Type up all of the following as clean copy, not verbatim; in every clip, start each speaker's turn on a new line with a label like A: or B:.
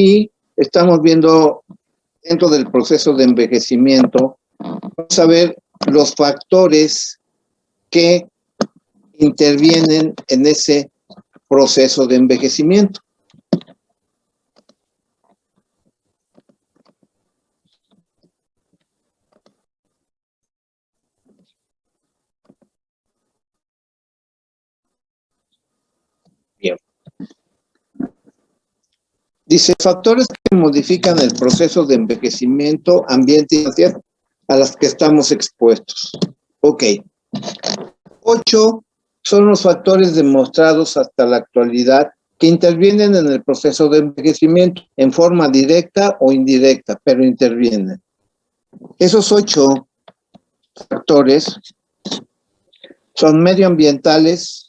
A: Y estamos viendo dentro del proceso de envejecimiento, vamos a ver los factores que intervienen en ese proceso de envejecimiento. Bien. Dice, factores que modifican el proceso de envejecimiento, ambiente y sociedad a las que estamos expuestos. Ok. 8 son los factores demostrados hasta la actualidad que intervienen en el proceso de envejecimiento en forma directa o indirecta, pero intervienen. Esos 8 factores son medioambientales,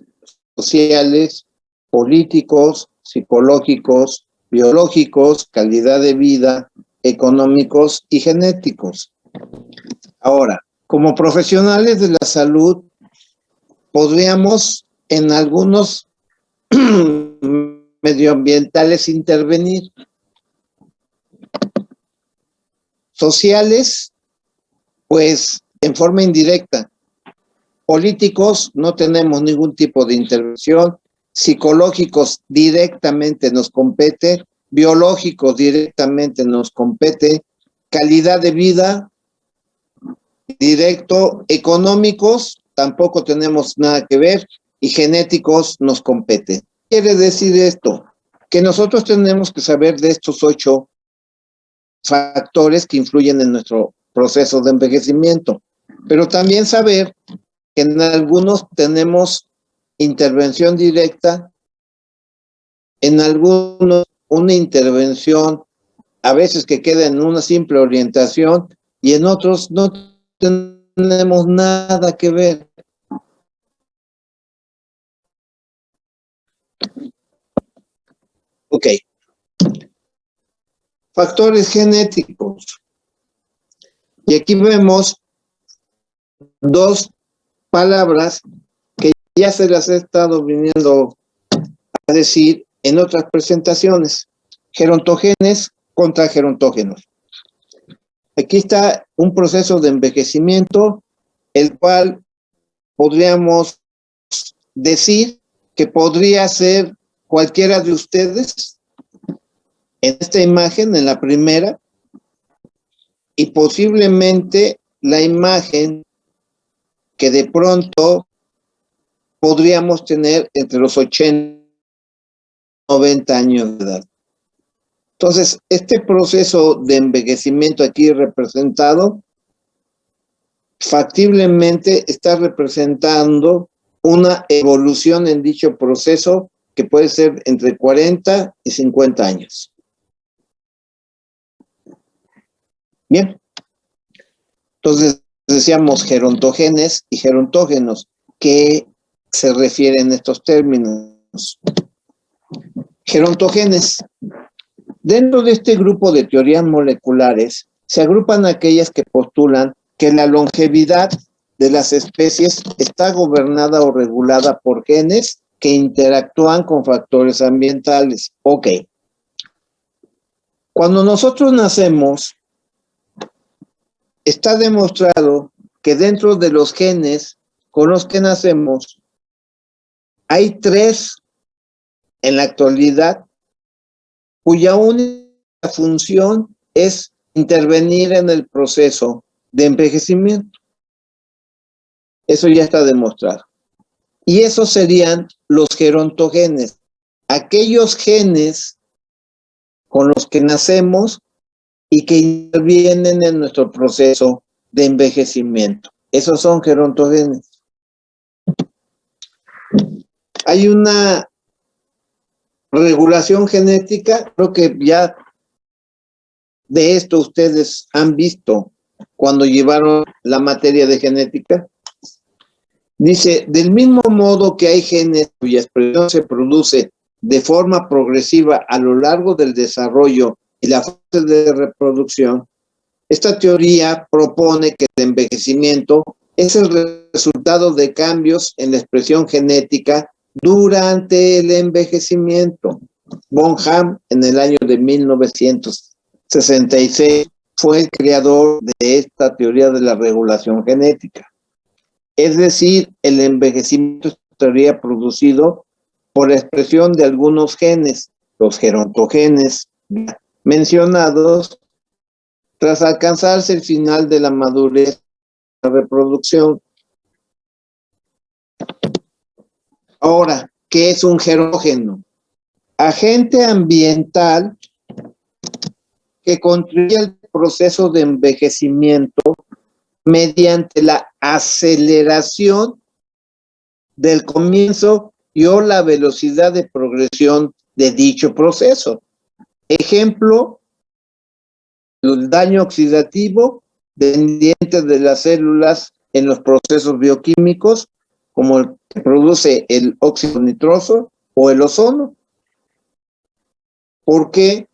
A: sociales, políticos, psicológicos, biológicos, calidad de vida, económicos y genéticos. Ahora, como profesionales de la salud, podríamos en algunos medioambientales intervenir. Sociales, pues en forma indirecta. Políticos, no tenemos ningún tipo de intervención. Psicológicos, directamente nos compete. Biológicos, directamente nos compete. Calidad de vida, directo. Económicos, tampoco tenemos nada que ver. Y genéticos nos compete. ¿Qué quiere decir esto? Que nosotros tenemos que saber de estos 8 factores que influyen en nuestro proceso de envejecimiento, pero también saber que en algunos tenemos intervención directa, en algunos una intervención a veces que queda en una simple orientación y en otros no tenemos nada que ver. Ok. Factores genéticos. Y aquí vemos 2 palabras que ya se las he estado viniendo a decir en otras presentaciones. Gerontogenes contra gerontógenos. Aquí está un proceso de envejecimiento, el cual podríamos decir que podría ser cualquiera de ustedes en esta imagen, en la primera, y posiblemente la imagen que de pronto podríamos tener entre los 80 y 90 años de edad. Entonces, este proceso de envejecimiento aquí representado, factiblemente está representando una evolución en dicho proceso que puede ser entre 40 y 50 años. Bien. Entonces, decíamos gerontogenes y gerontógenos. ¿Qué se refieren estos términos? Gerontogenes. Dentro de este grupo de teorías moleculares, se agrupan aquellas que postulan que la longevidad de las especies está gobernada o regulada por genes que interactúan con factores ambientales. Ok. Cuando nosotros nacemos, está demostrado que dentro de los genes con los que nacemos, hay 3 en la actualidad cuya única función es intervenir en el proceso de envejecimiento. Eso ya está demostrado. Y esos serían los gerontogenes, aquellos genes con los que nacemos y que intervienen en nuestro proceso de envejecimiento. Esos son gerontogenes. Hay una regulación genética, creo que ya de esto ustedes han visto cuando llevaron la materia de genética. Dice, del mismo modo que hay genes cuya expresión se produce de forma progresiva a lo largo del desarrollo y la fase de reproducción, esta teoría propone que el envejecimiento es el resultado de cambios en la expresión genética durante el envejecimiento. Bonham, en el año de 1966, fue el creador de esta teoría de la regulación genética. Es decir, el envejecimiento es una teoría producido por la expresión de algunos genes, los gerontogenes mencionados, tras alcanzarse el final de la madurez de la reproducción. Ahora, ¿qué es un gerontógeno? Agente ambiental que contribuye al proceso de envejecimiento mediante la aceleración del comienzo y o la velocidad de progresión de dicho proceso. Ejemplo, el daño oxidativo dependiente de las células en los procesos bioquímicos, como el que produce el óxido nitroso o el ozono. ¿Por qué?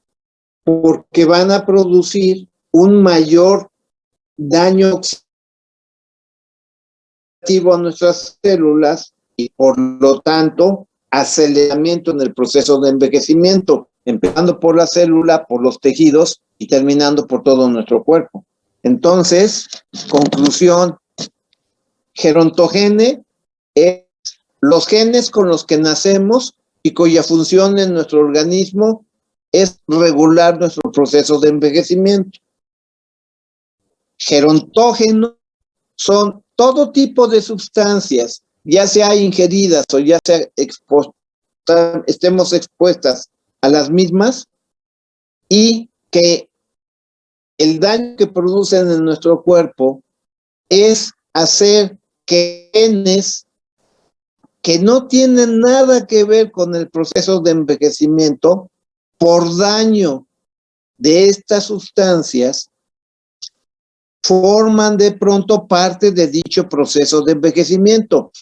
A: Porque van a producir un mayor daño oxidativo a nuestras células y por lo tanto aceleramiento en el proceso de envejecimiento, empezando por la célula, por los tejidos y terminando por todo nuestro cuerpo. Entonces, conclusión, gerontogene es los genes con los que nacemos y cuya función en nuestro organismo es regular nuestro proceso de envejecimiento. Gerontógenos son todo tipo de sustancias, ya sea ingeridas o ya sea estemos expuestas a las mismas, y que el daño que producen en nuestro cuerpo es hacer que genes que no tienen nada que ver con el proceso de envejecimiento, por daño de estas sustancias, forman de pronto parte de dicho proceso de envejecimiento.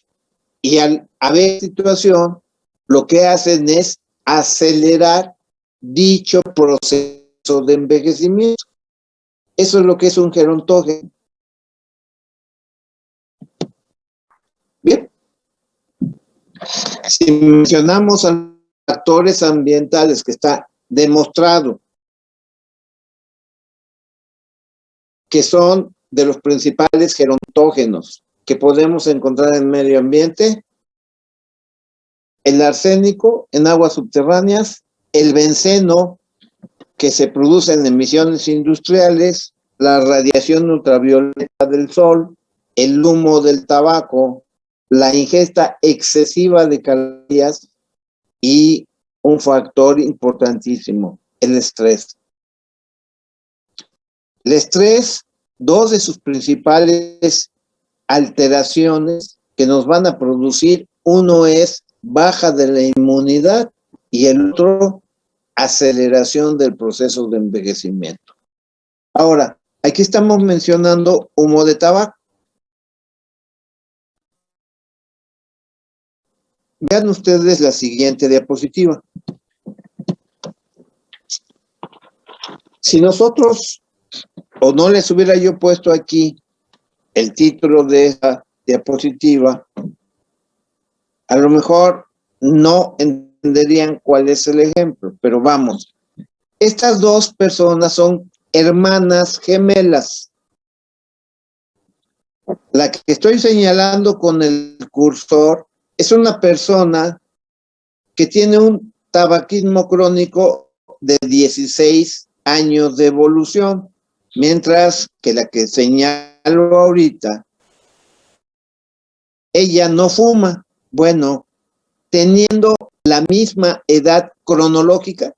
A: Y al haber situación, lo que hacen es acelerar dicho proceso de envejecimiento. Eso es lo que es un gerontógeno. Bien. Si mencionamos a los factores ambientales que está demostrado que son de los principales gerontógenos que podemos encontrar en el medio ambiente, el arsénico en aguas subterráneas, el benceno que se produce en emisiones industriales, la radiación ultravioleta del sol, el humo del tabaco, la ingesta excesiva de calorías y un factor importantísimo, el estrés. El estrés, dos de sus principales alteraciones que nos van a producir, uno es baja de la inmunidad y el otro aceleración del proceso de envejecimiento. Ahora, aquí estamos mencionando humo de tabaco. Vean ustedes la siguiente diapositiva. Si nosotros, o no les hubiera yo puesto aquí el título de esa diapositiva, a lo mejor no entenderían cuál es el ejemplo, pero vamos. Estas dos personas son hermanas gemelas. La que estoy señalando con el cursor es una persona que tiene un tabaquismo crónico de 16 años de evolución, mientras que la que señalo ahorita, ella no fuma. Bueno, teniendo la misma edad cronológica,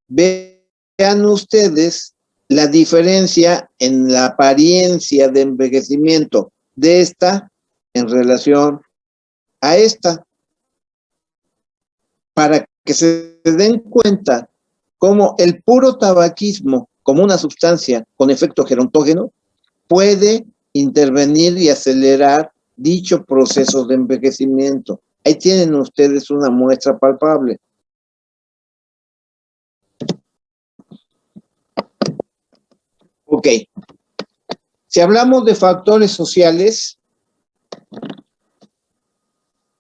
A: vean ustedes la diferencia en la apariencia de envejecimiento de esta en relación a esta, para que se den cuenta cómo el puro tabaquismo, como una sustancia con efecto gerontógeno, puede intervenir y acelerar dicho proceso de envejecimiento. Ahí tienen ustedes una muestra palpable. Ok. Si hablamos de factores sociales,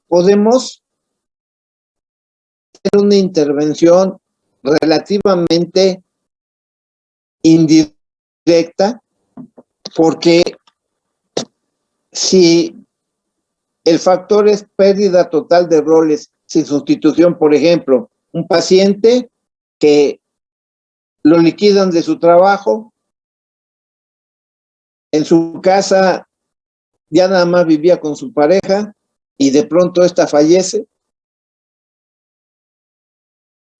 A: podemos hacer una intervención relativamente indirecta, porque si el factor es pérdida total de roles sin sustitución, por ejemplo, un paciente que lo liquidan de su trabajo, en su casa ya nada más vivía con su pareja y de pronto esta fallece.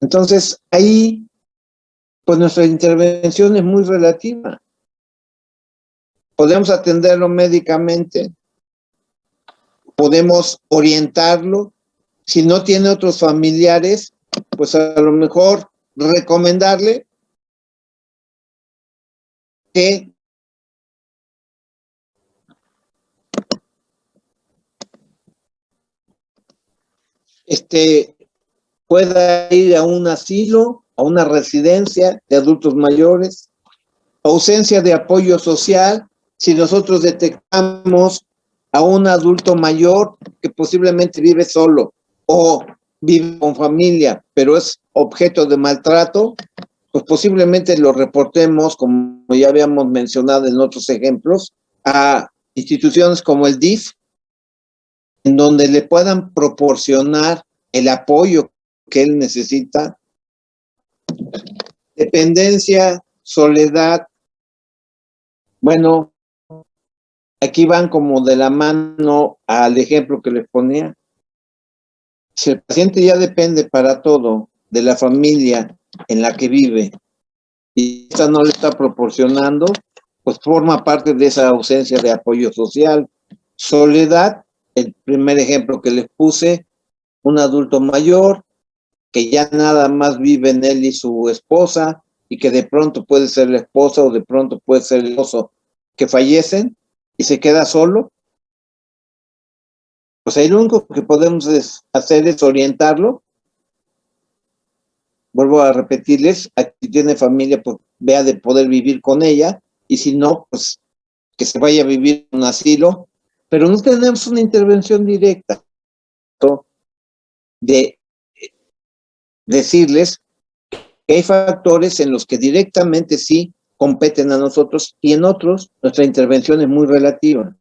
A: Entonces ahí pues nuestra intervención es muy relativa. Podemos atenderlo médicamente, podemos orientarlo. Si no tiene otros familiares, pues a lo mejor recomendarle que pueda ir a un asilo, a una residencia de adultos mayores. Ausencia de apoyo social, si nosotros detectamos a un adulto mayor que posiblemente vive solo o vive con familia, pero es objeto de maltrato, pues posiblemente lo reportemos, como ya habíamos mencionado en otros ejemplos, a instituciones como el DIF, en donde le puedan proporcionar el apoyo que él necesita. Dependencia, soledad, bueno, aquí van como de la mano al ejemplo que les ponía. Si el paciente ya depende para todo de la familia en la que vive y esta no le está proporcionando, pues forma parte de esa ausencia de apoyo social. Soledad, el primer ejemplo que les puse, un adulto mayor que ya nada más vive en él y su esposa y que de pronto puede ser la esposa o de pronto puede ser el esposo que fallecen y se queda solo. Pues ahí lo único que podemos hacer es orientarlo. Vuelvo a repetirles, aquí tiene familia, pues vea de poder vivir con ella, y si no, pues que se vaya a vivir en un asilo, pero no tenemos una intervención directa de decirles que hay factores en los que directamente sí competen a nosotros y en otros nuestra intervención es muy relativa.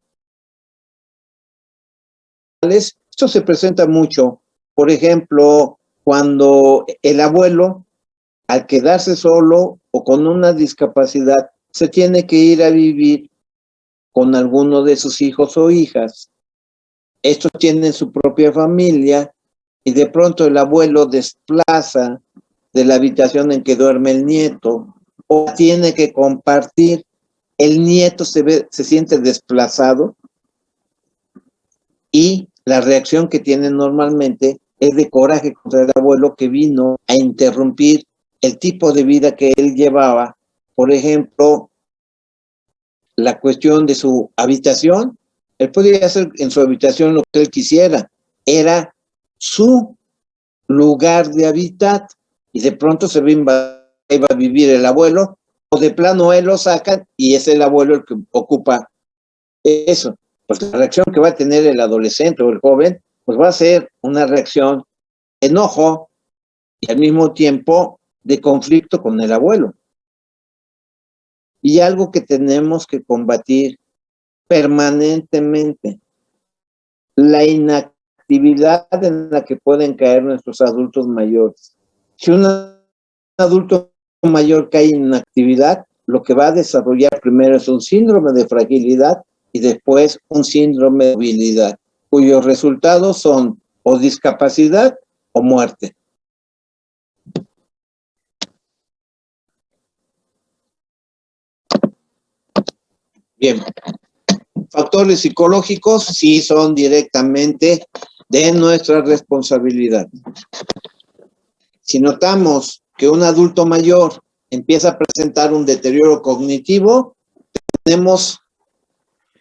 A: Esto se presenta mucho, por ejemplo, cuando el abuelo, al quedarse solo o con una discapacidad, se tiene que ir a vivir con alguno de sus hijos o hijas. Estos tienen su propia familia y de pronto el abuelo desplaza de la habitación en que duerme el nieto o tiene que compartir. El nieto se siente desplazado y la reacción que tiene normalmente es de coraje contra el abuelo que vino a interrumpir el tipo de vida que él llevaba. Por ejemplo, la cuestión de su habitación. Él podía hacer en su habitación lo que él quisiera. Era su lugar de hábitat y de pronto se iba a vivir el abuelo o de plano él lo sacan y es el abuelo el que ocupa eso. Pues la reacción que va a tener el adolescente o el joven, pues va a ser una reacción de enojo y al mismo tiempo de conflicto con el abuelo. Y algo que tenemos que combatir permanentemente, la inactividad en la que pueden caer nuestros adultos mayores. Si un adulto mayor cae en inactividad, lo que va a desarrollar primero es un síndrome de fragilidad y después un síndrome de movilidad, cuyos resultados son o discapacidad o muerte. Bien, factores psicológicos sí son directamente de nuestra responsabilidad. Si notamos que un adulto mayor empieza a presentar un deterioro cognitivo, tenemos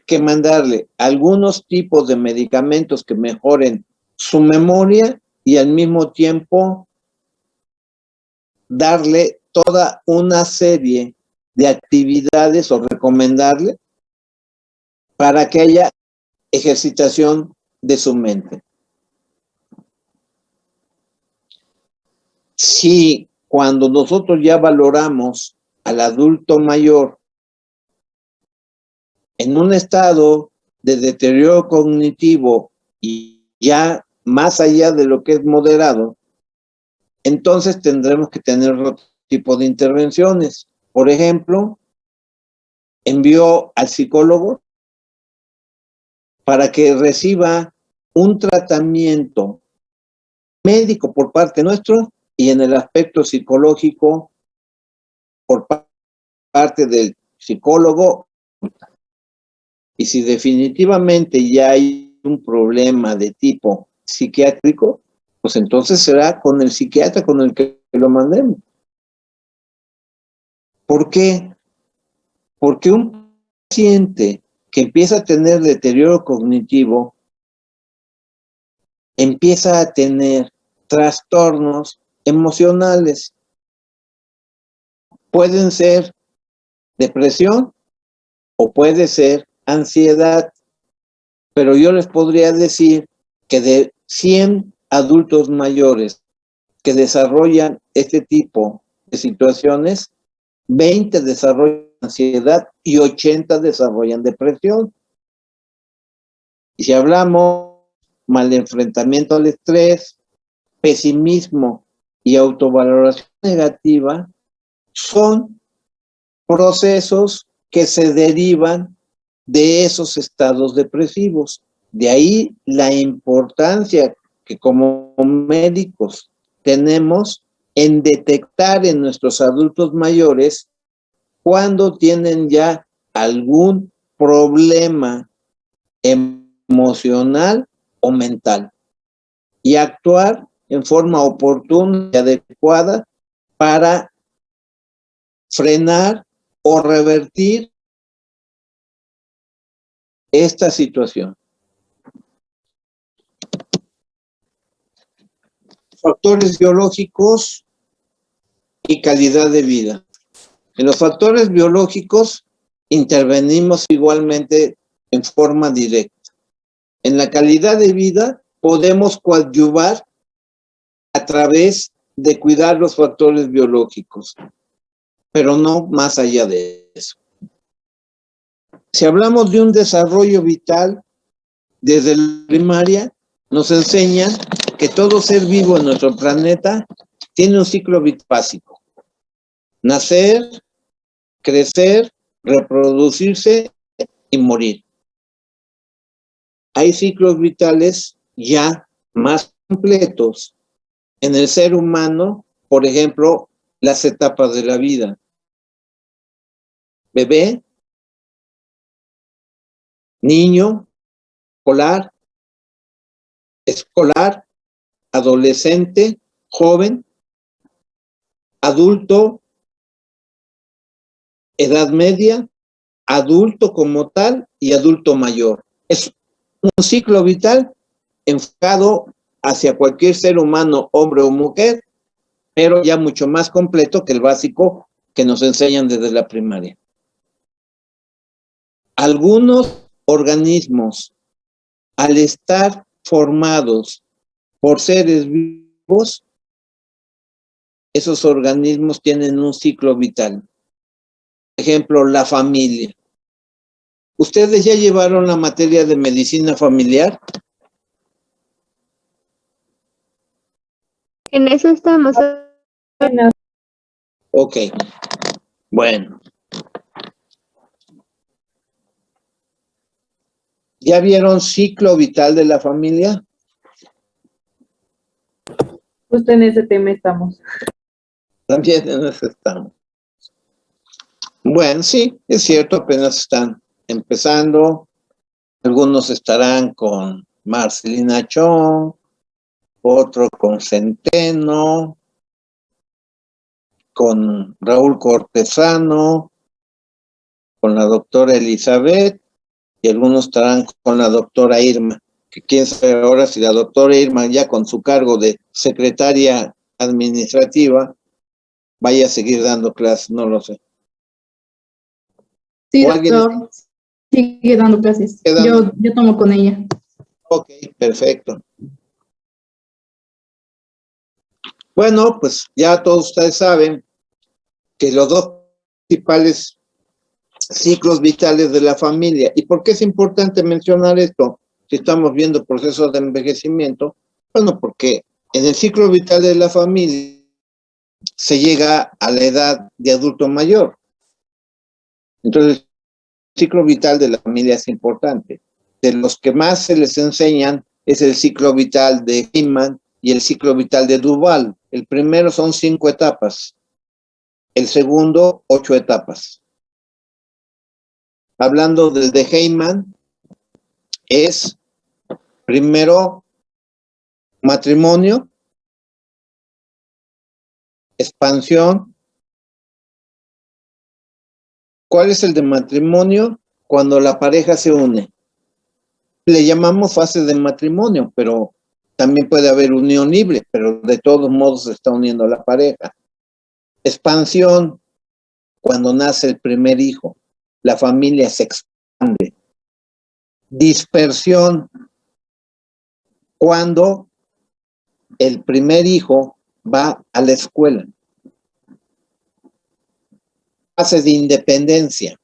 A: que mandarle algunos tipos de medicamentos que mejoren su memoria y al mismo tiempo darle toda una serie de actividades o recomendarle para que haya ejercitación de su mente. Si cuando nosotros ya valoramos al adulto mayor en un estado de deterioro cognitivo y ya más allá de lo que es moderado, entonces tendremos que tener otro tipo de intervenciones. Por ejemplo, envió al psicólogo para que reciba un tratamiento médico por parte nuestro y en el aspecto psicológico por parte del psicólogo. Y si definitivamente ya hay un problema de tipo psiquiátrico, pues entonces será con el psiquiatra con el que lo mandemos. ¿Por qué? Porque un paciente que empieza a tener deterioro cognitivo empieza a tener trastornos emocionales. Pueden ser depresión o puede ser ansiedad. Pero yo les podría decir que de 100 adultos mayores que desarrollan este tipo de situaciones, 20 desarrollan ansiedad y 80 desarrollan depresión. Y si hablamos mal enfrentamiento al estrés, pesimismo y autovaloración negativa, son procesos que se derivan de esos estados depresivos. De ahí la importancia que como médicos tenemos en detectar en nuestros adultos mayores cuando tienen ya algún problema emocional o mental y actuar en forma oportuna y adecuada para frenar o revertir esta situación. Factores biológicos y calidad de vida. En los factores biológicos intervenimos igualmente en forma directa. En la calidad de vida podemos coadyuvar a través de cuidar los factores biológicos, pero no más allá de eso. Si hablamos de un desarrollo vital, desde la primaria nos enseñan que todo ser vivo en nuestro planeta tiene un ciclo básico. Nacer, crecer, reproducirse y morir. Hay ciclos vitales ya más completos en el ser humano, por ejemplo, las etapas de la vida. Bebé, niño, escolar, adolescente, joven, adulto, edad media, adulto como tal y adulto mayor. Es un ciclo vital enfocado hacia cualquier ser humano, hombre o mujer, pero ya mucho más completo que el básico que nos enseñan desde la primaria. Algunos organismos, al estar formados por seres vivos, esos organismos tienen un ciclo vital. Por ejemplo, la familia. ¿Ustedes ya llevaron la materia de medicina familiar?
B: En eso estamos.
A: Ok, bueno. ¿Ya vieron ciclo vital de la familia?
C: Justo en ese tema estamos.
A: También en eso estamos. Bueno, sí, es cierto, apenas están empezando. Algunos estarán con Marcelina Chong, otro con Centeno, con Raúl Cortesano, con la doctora Elizabeth, y algunos estarán con la doctora Irma, que quién sabe ahora si la doctora Irma ya con su cargo de secretaria administrativa vaya a seguir dando clases, no lo sé.
D: Sí,
A: ¿O alguien
D: doctor, sigue dando clases. Yo tomo con ella.
A: Ok, perfecto. Bueno, pues ya todos ustedes saben que los dos principales ciclos vitales de la familia. ¿Y por qué es importante mencionar esto? Si estamos viendo procesos de envejecimiento, bueno, porque en el ciclo vital de la familia se llega a la edad de adulto mayor. Entonces, el ciclo vital de la familia es importante. De los que más se les enseñan es el ciclo vital de Heyman y el ciclo vital de Duval. El primero son 5 etapas, el segundo 8 etapas. Hablando del de Heyman, es primero matrimonio, expansión. ¿Cuál es el de matrimonio? Cuando la pareja se une. Le llamamos fase de matrimonio, pero también puede haber unión libre, pero de todos modos se está uniendo la pareja. Expansión, cuando nace el primer hijo, la familia se expande. Dispersión, cuando el primer hijo va a la escuela. Fase de independencia,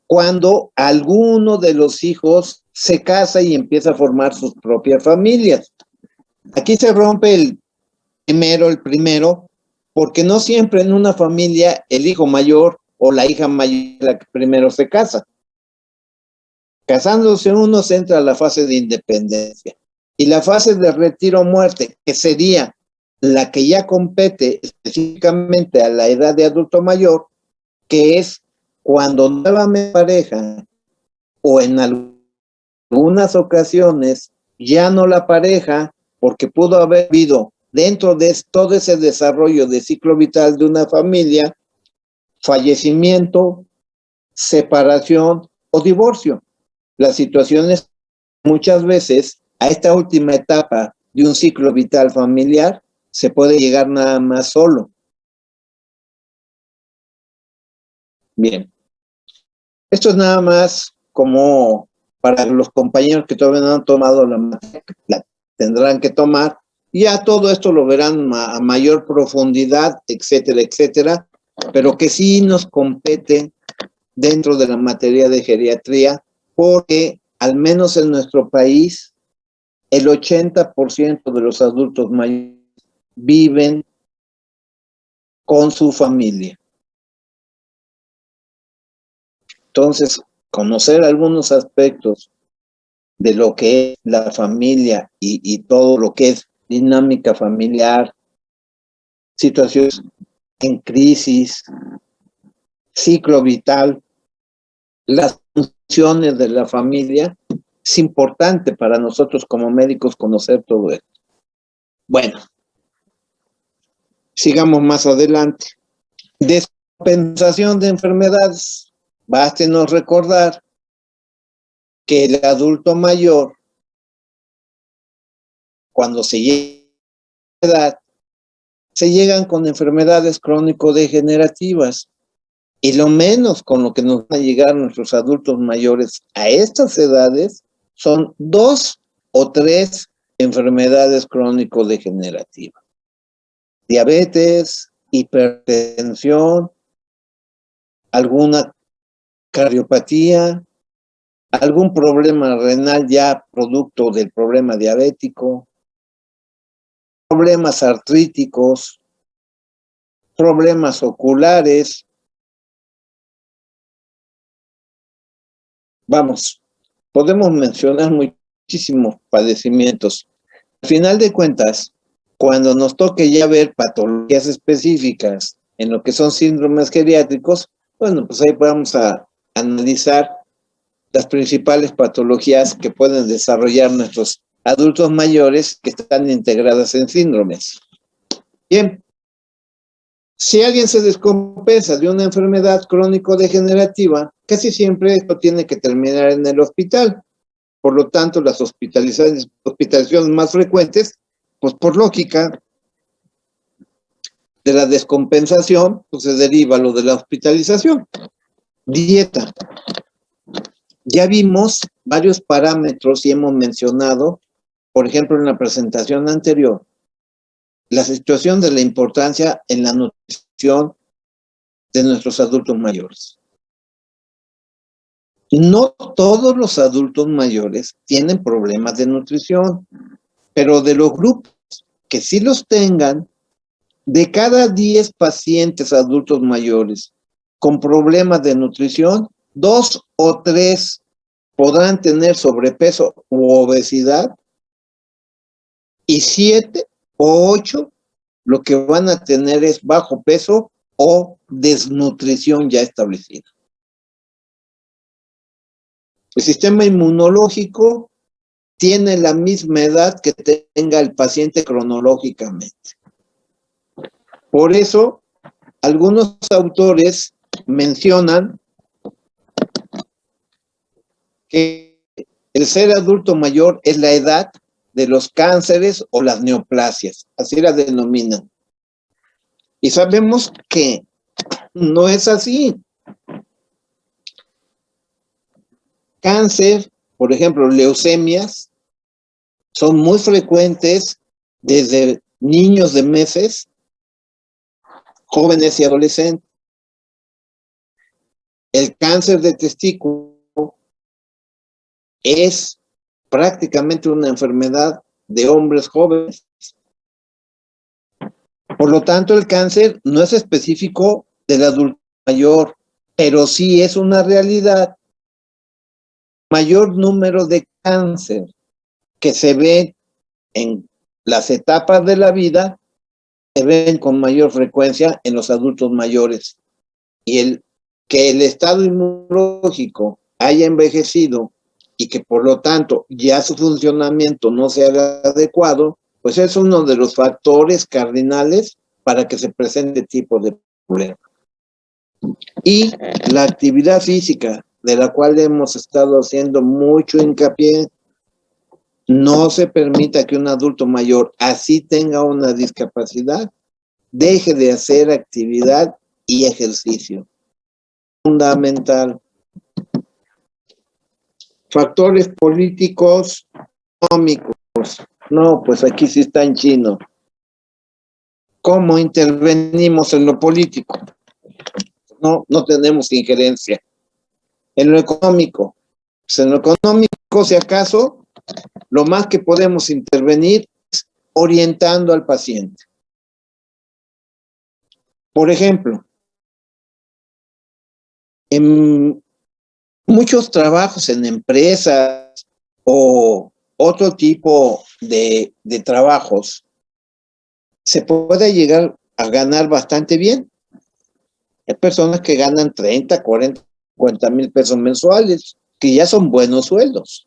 A: cuando alguno de los hijos se casa y empieza a formar sus propias familias. Aquí se rompe el primero, porque no siempre en una familia el hijo mayor o la hija mayor es la que primero se casa. Casándose uno se entra a la fase de independencia. Y la fase de retiro o muerte, que sería la que ya compete específicamente a la edad de adulto mayor, que es cuando nuevamente pareja o en algunas ocasiones ya no la pareja, porque pudo haber habido dentro de todo ese desarrollo de ciclo vital de una familia, fallecimiento, separación o divorcio. Las situaciones muchas veces a esta última etapa de un ciclo vital familiar se puede llegar nada más solo. Bien. Esto es nada más como para los compañeros que todavía no han tomado la materia, la tendrán que tomar. Ya todo esto lo verán a mayor profundidad, etcétera, etcétera, pero que sí nos compete dentro de la materia de geriatría, porque al menos en nuestro país, el 80% de los adultos mayores viven con su familia. Entonces, conocer algunos aspectos de lo que es la familia y todo lo que es dinámica familiar, situaciones en crisis, ciclo vital, las funciones de la familia, es importante para nosotros como médicos conocer todo esto. Bueno, sigamos más adelante. Descompensación de enfermedades. Bástenos recordar que el adulto mayor, cuando se llega a la edad, se llegan con enfermedades crónico-degenerativas. Y lo menos con lo que nos van a llegar nuestros adultos mayores a estas edades son 2 o 3 enfermedades crónico-degenerativas. Diabetes, hipertensión, alguna cardiopatía, algún problema renal ya producto del problema diabético, problemas artríticos, problemas oculares. Vamos, podemos mencionar muchísimos padecimientos. Al final de cuentas, cuando nos toque ya ver patologías específicas en lo que son síndromes geriátricos, bueno, pues ahí vamos a analizar las principales patologías que pueden desarrollar nuestros adultos mayores que están integradas en síndromes. Bien, si alguien se descompensa de una enfermedad crónico-degenerativa, casi siempre esto tiene que terminar en el hospital. Por lo tanto, las hospitalizaciones más frecuentes, pues por lógica de la descompensación, pues se deriva lo de la hospitalización. Dieta. Ya vimos varios parámetros y hemos mencionado, por ejemplo, en la presentación anterior, la situación de la importancia en la nutrición de nuestros adultos mayores. No todos los adultos mayores tienen problemas de nutrición, pero de los grupos que sí los tengan, de cada 10 pacientes adultos mayores con problemas de nutrición, 2 o 3 podrán tener sobrepeso u obesidad, y 7 o 8 lo que van a tener es bajo peso o desnutrición ya establecida. El sistema inmunológico tiene la misma edad que tenga el paciente cronológicamente. Por eso, algunos autores mencionan que el ser adulto mayor es la edad de los cánceres o las neoplasias, así la denominan. Y sabemos que no es así. Cáncer, por ejemplo, leucemias, son muy frecuentes desde niños de meses, jóvenes y adolescentes. El cáncer de testículo es prácticamente una enfermedad de hombres jóvenes. Por lo tanto, el cáncer no es específico del adulto mayor, pero sí es una realidad. Mayor número de cáncer que se ve en las etapas de la vida se ven con mayor frecuencia en los adultos mayores. Y que el estado inmunológico haya envejecido y que por lo tanto ya su funcionamiento no sea adecuado, pues es uno de los factores cardinales para que se presente tipo de problema. Y la actividad física, de la cual hemos estado haciendo mucho hincapié, no se permita que un adulto mayor, así tenga una discapacidad, deje de hacer actividad y ejercicio. Fundamental. Factores políticos, económicos. No, pues aquí sí está en chino. ¿Cómo intervenimos en lo político? No tenemos injerencia. En lo económico, pues en lo económico, si acaso, lo más que podemos intervenir es orientando al paciente. Por ejemplo, en muchos trabajos en empresas o otro tipo de trabajos, se puede llegar a ganar bastante bien. Hay personas que ganan 30, 40, 50 mil pesos mensuales, que ya son buenos sueldos.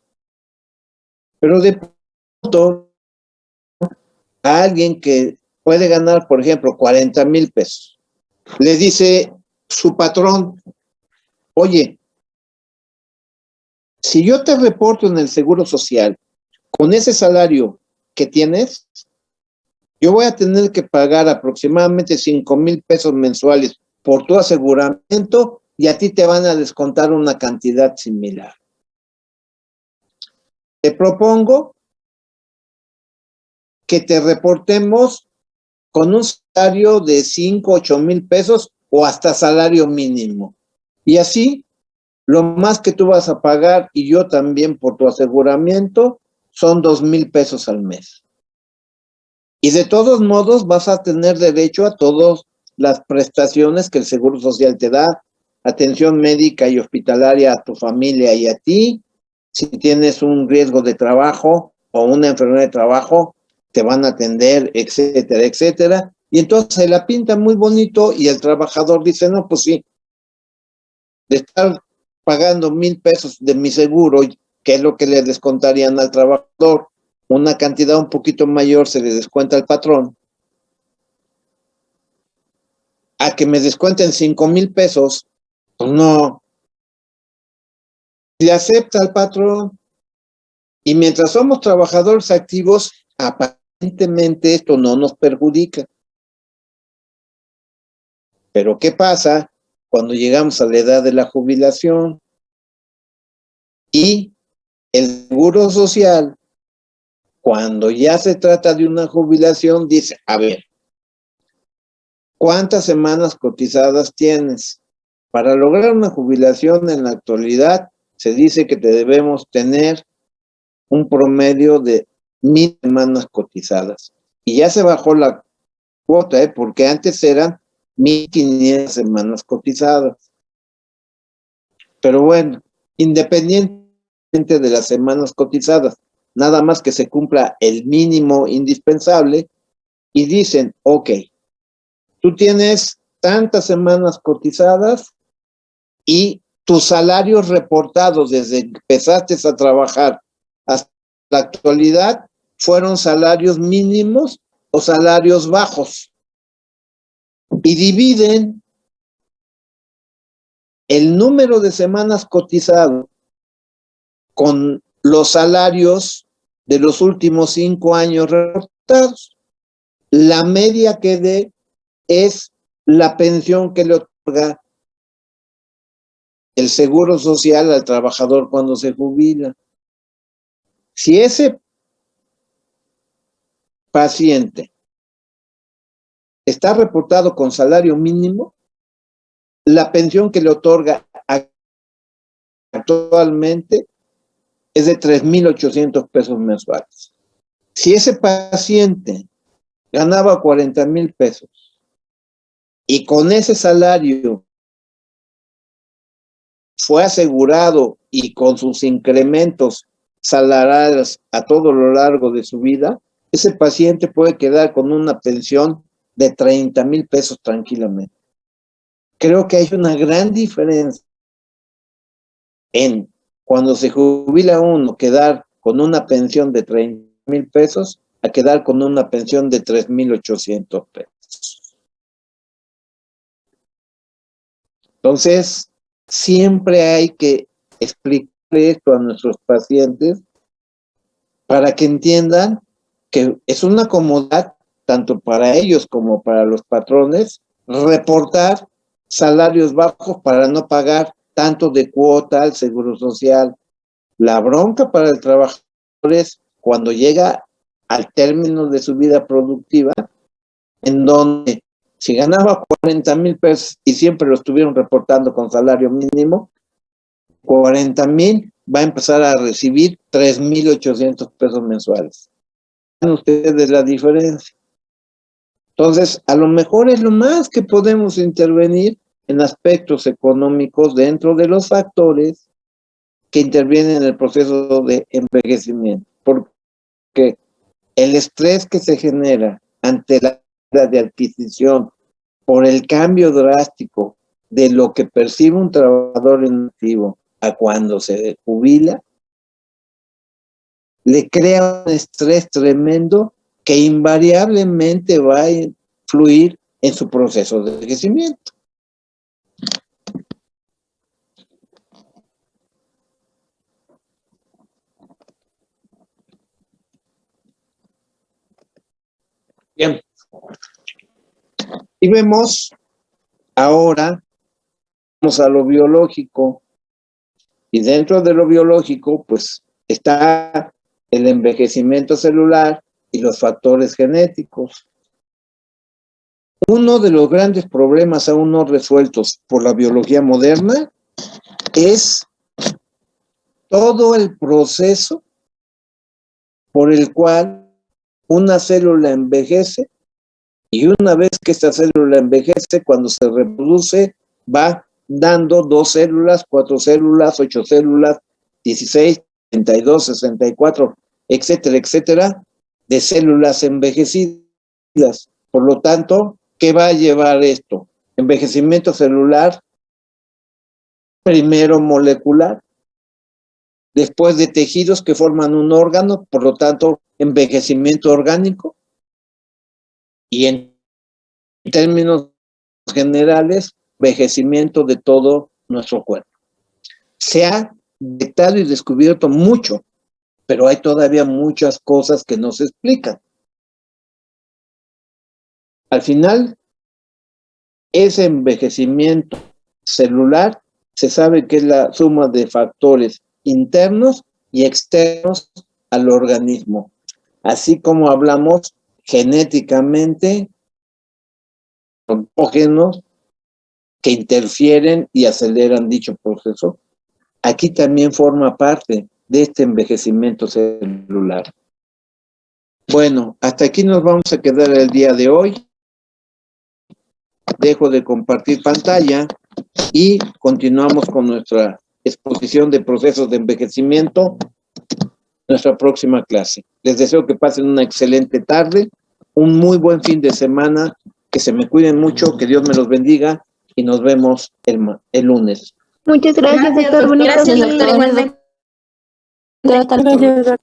A: Pero de pronto, a alguien que puede ganar, por ejemplo, 40 mil pesos, le dice su patrón: oye, si yo te reporto en el Seguro Social con ese salario que tienes, yo voy a tener que pagar aproximadamente 5 mil pesos mensuales por tu aseguramiento y a ti te van a descontar una cantidad similar. Te propongo que te reportemos con un salario de 5, 8 mil pesos o hasta salario mínimo. Y así, lo más que tú vas a pagar y yo también por tu aseguramiento son 2 mil pesos al mes. Y de todos modos vas a tener derecho a todas las prestaciones que el Seguro Social te da, atención médica y hospitalaria a tu familia y a ti. Si tienes un riesgo de trabajo o una enfermedad de trabajo, te van a atender, etcétera, etcétera. Y entonces se la pinta muy bonito y el trabajador dice: no, pues sí, de estar pagando 1,000 pesos de mi seguro, que es lo que le descontarían al trabajador, una cantidad un poquito mayor se le descuenta al patrón, a que me descuenten 5,000 pesos, pues no. Le acepta al patrón. Y mientras somos trabajadores activos, aparentemente esto no nos perjudica. Pero ¿qué pasa cuando llegamos a la edad de la jubilación y el Seguro Social Cuando ya se trata de una jubilación, dice, a ver, ¿cuántas semanas cotizadas tienes? Para lograr una jubilación en la actualidad, se dice que te debemos tener un promedio de 1,000 semanas cotizadas. Y ya se bajó la cuota, porque antes eran 1,500 semanas cotizadas. Pero bueno, independientemente de las semanas cotizadas, nada más que se cumpla el mínimo indispensable y dicen, ok, tú tienes tantas semanas cotizadas y tus salarios reportados desde que empezaste a trabajar hasta la actualidad fueron salarios mínimos o salarios bajos. Y dividen el número de semanas cotizadas con los salarios de los últimos 5 años reportados. La media que dé es la pensión que le otorga el seguro social al trabajador cuando se jubila. Si ese paciente está reportado con salario mínimo, la pensión que le otorga actualmente es de 3,800 pesos mensuales. Si ese paciente ganaba 40,000 pesos y con ese salario fue asegurado y con sus incrementos salariales a todo lo largo de su vida, ese paciente puede quedar con una pensión de 30,000 pesos tranquilamente. Creo que hay una gran diferencia en cuando se jubila uno quedar con una pensión de 30,000 pesos a quedar con una pensión de 3,800 pesos. Entonces, siempre hay que explicar esto a nuestros pacientes para que entiendan que es una comodidad tanto para ellos como para los patrones reportar salarios bajos para no pagar tanto de cuota al seguro social. La bronca para el trabajador es cuando llega al término de su vida productiva, en donde si ganaba 40,000 pesos y siempre lo estuvieron reportando con salario mínimo, 40,000 va a empezar a recibir 3,800 pesos mensuales. ¿Ven ustedes la diferencia? Entonces, a lo mejor es lo más que podemos intervenir en aspectos económicos dentro de los factores que intervienen en el proceso de envejecimiento, porque el estrés que se genera ante la de adquisición por el cambio drástico de lo que percibe un trabajador en activo a cuando se jubila, le crea un estrés tremendo que invariablemente va a influir en su proceso de envejecimiento. Bien. Y vemos ahora, vamos a lo biológico, y dentro de lo biológico, pues, está el envejecimiento celular y los factores genéticos. Uno de los grandes problemas aún no resueltos por la biología moderna es todo el proceso por el cual una célula envejece, y una vez que esta célula envejece, cuando se reproduce, va dando 2 células, 4 células, 8 células, 16, 32, 64, etcétera, etcétera, de células envejecidas. Por lo tanto, ¿qué va a llevar esto? Envejecimiento celular, primero molecular, después de tejidos que forman un órgano, por lo tanto, envejecimiento orgánico, y en términos generales, envejecimiento de todo nuestro cuerpo. Se ha detectado y descubierto mucho, pero hay todavía muchas cosas que no se explican. Al final, ese envejecimiento celular se sabe que es la suma de factores internos y externos al organismo. así como hablamos genéticamente, son patógenos que interfieren y aceleran dicho proceso. Aquí también forma parte de este envejecimiento celular. Bueno, hasta aquí nos vamos a quedar el día de hoy. Dejo de compartir pantalla y continuamos con nuestra exposición de procesos de envejecimiento, nuestra próxima clase. Les deseo que pasen una excelente tarde, un muy buen fin de semana, que se me cuiden mucho, que Dios me los bendiga y nos vemos el lunes.
B: Muchas gracias, doctor. Bonito
E: Gracias,
B: día.
E: doctor, igualmente.
B: Hasta luego.